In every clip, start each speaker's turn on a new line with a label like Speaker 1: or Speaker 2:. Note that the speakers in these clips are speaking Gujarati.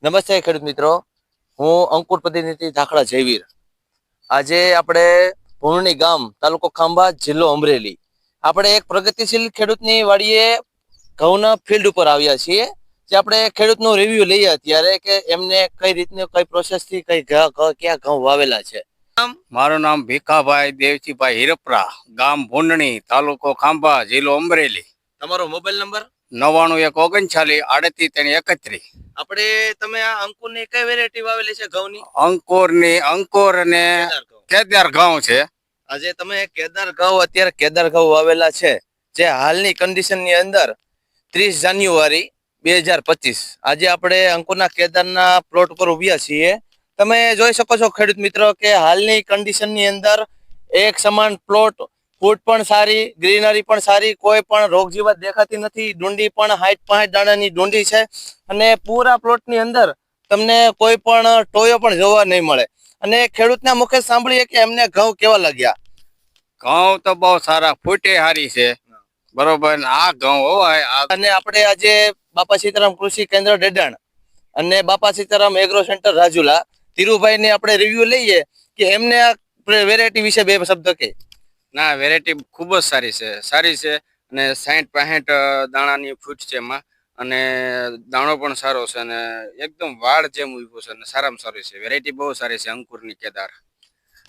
Speaker 1: નમસ્તે ખેડૂત મિત્રો, હું અંકુર પ્રતિનિધિ ધાખડા જયવીર. આજે આપણે ભૂણની ગામ, તાલુકો ખાંભા, જિલ્લો અમરેલી, આપણે એક પ્રગતિશીલ ખેડૂતની વાડીએ ઘઉંના ફિલ્ડ ઉપર આવ્યા છીએ. જે આપણે ખેડૂતનું રિવ્યુ લઈએ અત્યારે કે એમને કઈ રીતની કઈ પ્રોસેસથી ક્યાં ઘઉં વાવેલા છે.
Speaker 2: મારું નામ ભીખાભાઈ દેવજીભાઈ હિરપરા, ગામ ભૂંડણી, તાલુકો ખાંભા, જિલ્લો અમરેલી.
Speaker 1: તમારો મોબાઈલ નંબર?
Speaker 2: 99193831.
Speaker 1: આપણે તમે આ અંકુરની કઈ વેરાયટી વાવેલી છે ઘઉંની?
Speaker 2: અંકુર અને કેદાર ઘઉં છે.
Speaker 1: આજે તમે કેદાર ઘઉં અત્યારે કેદાર ઘઉં વાવેલા છે, જે હાલની કન્ડિશનની અંદર 30 જાન્યુઆરી 2025 આજે આપણે અંકુરના કેદારના પ્લોટ ઉપર ઉભ્યા છીએ. તમે જોઈ શકો છો ખેડૂત મિત્રો કે હાલની કન્ડિશનની અંદર એક સમાન પ્લોટ, ફૂટ પણ સારી, ગ્રીનરી પણ સારી, કોઈ પણ રોગ જીવાત દેખાતી નથી. ડુંડી પણ 60-65 દાણાની ડુંડી છે અને પૂરા પ્લોટની અંદર તમને કોઈ પણ ટોયો પણ જોવા નહીં મળે. અને ખેડૂતના મુખે સાંભળીએ કે એમને ઘઉં કેવા લાગ્યા.
Speaker 2: ઘઉં તો બહુ સારા, ફૂટે સારી છે, બરોબર. આ ઘઉં હોય.
Speaker 1: અને આપણે આજે બાપા સીતારામ કૃષિ કેન્દ્ર ડેડાણ અને બાપા સીતારામ એગ્રો સેન્ટર રાજુલા, ધીરુભાઈ ને આપણે રિવ્યુ લઈએ કે એમને આ વેરાયટી વિશે બે શબ્દ કે.
Speaker 2: ના, વેરાયટી ખૂબ જ સારી છે અને 60-65 દાણાની ફૂટ છે એમાં, અને દાણો પણ સારો છે અને એકદમ વાળ જેમ ઉભો છે અને સારામાં સારી છે. વેરાયટી બહુ સારી છે અંકુરની કેદાર.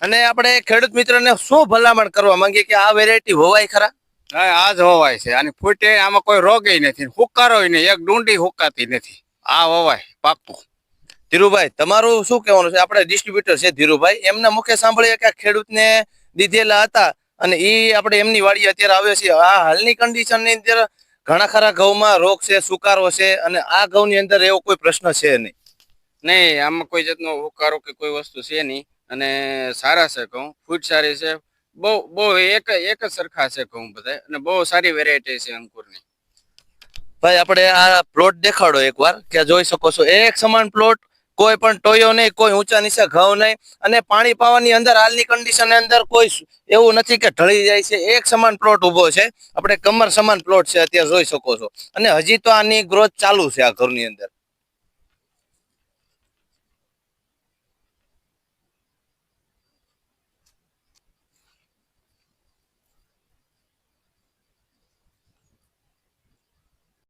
Speaker 1: અને આપણે ખેડૂત મિત્રોને શું ભલામણ કરવા માંગીએ કે આ વેરાયટી હોવાય ખરા?
Speaker 2: હા, આ જ હોવાય છે. આની ફૂટે આમાં કોઈ રોગય નથી, હુકારોય નહીં, એક ડુંડી હુકાતી નથી. આ હોવાય પાક્કું.
Speaker 1: ધીરુભાઈ, તમારું શું કહેવાનું છે? આપણે ડિસ્ટ્રીબ્યુટર છે ધીરુભાઈ, એમના મુખે સાંભળીએ કે ખેડૂતને દીધેલા હતા અને એ આપણે એમની વાડી અત્યારે આવ્યો છે. આ હાલની કન્ડિશનની અંદર ઘણા ખરા ઘઉંમાં રોગ છે, સુકારો છે, અને આ ઘઉંની અંદર એવો કોઈ પ્રશ્ન છે
Speaker 2: નહીં. આમાં કોઈ જાતનો હુકારો કે કોઈ વસ્તુ છે નહીં અને સારા છે ઘઉં, ફૂટ સારી છે, બહુ એક જ સરખા છે ઘઉં બધા, અને બહુ સારી વેરાયટી છે અંકુરની.
Speaker 1: ભાઈ, આપણે આ પ્લોટ દેખાડો એકવાર કે જોઈ શકો છો એક સમાન પ્લોટ, કોઈ પણ ટોયો નહીં, કોઈ ઊંચા નીચા ઘઉં નહીં, અને પાણી પાવાની અંદર હાલની કન્ડિશન અંદર કોઈ એવું નથી કે ઢળી જાય છે. એક સમાન પ્લોટ ઉભો છે, આપણે કમર સમાન પ્લોટ છે અત્યારે જોઈ શકો છો, અને હજી તો આની ગ્રોથ ચાલુ છે આ ઘરની અંદર.